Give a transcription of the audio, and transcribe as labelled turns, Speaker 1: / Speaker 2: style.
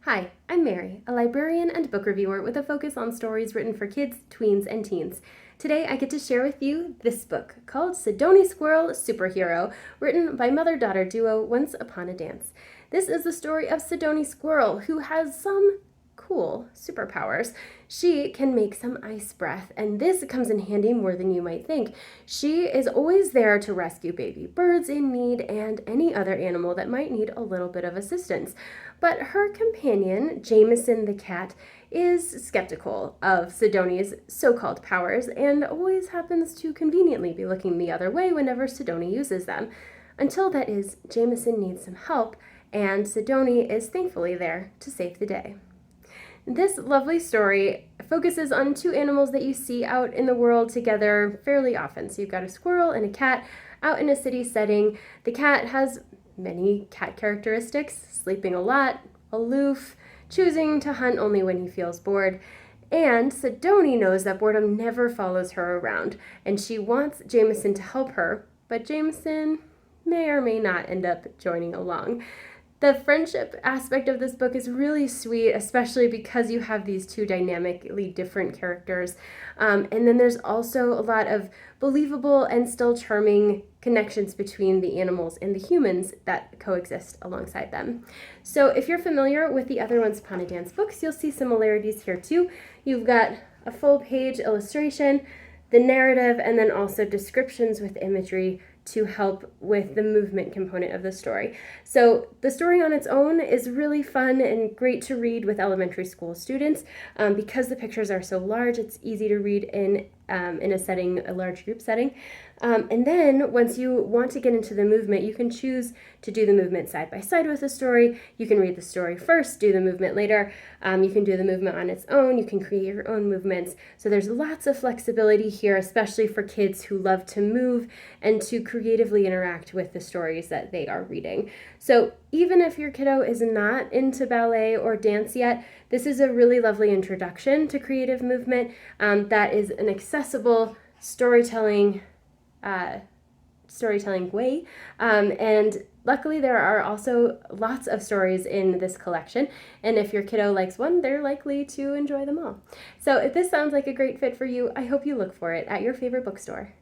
Speaker 1: Hi, I'm Mary, a librarian and book reviewer with a focus on stories written for kids, tweens, and teens. Today I get to share with you this book called Sadoni Squirrel Superhero, written by mother-daughter duo Once Upon a Dance. This is the story of Sadoni Squirrel, who has some cool superpowers. She can make some ice breath, and this comes in handy more than you might think. She is always there to rescue baby birds in need and any other animal that might need a little bit of assistance. But her companion, Jameson the cat, is skeptical of Sadoni's so-called powers and always happens to conveniently be looking the other way whenever Sadoni uses them. Until that is, Jameson needs some help, and Sadoni is thankfully there to save the day. This lovely story focuses on two animals that you see out in the world together fairly often. So you've got a squirrel and a cat out in a city setting. The cat has many cat characteristics: sleeping a lot, aloof, choosing to hunt only when he feels bored. And Sadoni knows that boredom never follows her around, and she wants Jameson to help her, but Jameson may or may not end up joining along. The friendship aspect of this book is really sweet, especially because you have these two dynamically different characters. And then there's also a lot of believable and still charming connections between the animals and the humans that coexist alongside them. So if you're familiar with the other Once Upon a Dance books, you'll see similarities here too. You've got a full page illustration, the narrative, and then also descriptions with imagery to help with the movement component of the story. So the story on its own is really fun and great to read with elementary school students. Because the pictures are so large, it's easy to read in a large group setting. And then once you want to get into the movement, you can choose to do the movement side by side with the story. You can read the story first, do the movement later. You can do the movement on its own. You can create your own movements. So there's lots of flexibility here, especially for kids who love to move and to creatively interact with the stories that they are reading. So even if your kiddo is not into ballet or dance yet, this is a really lovely introduction to creative movement that is an accessible storytelling way. And luckily there are also lots of stories in this collection. And if your kiddo likes one, they're likely to enjoy them all. So if this sounds like a great fit for you, I hope you look for it at your favorite bookstore.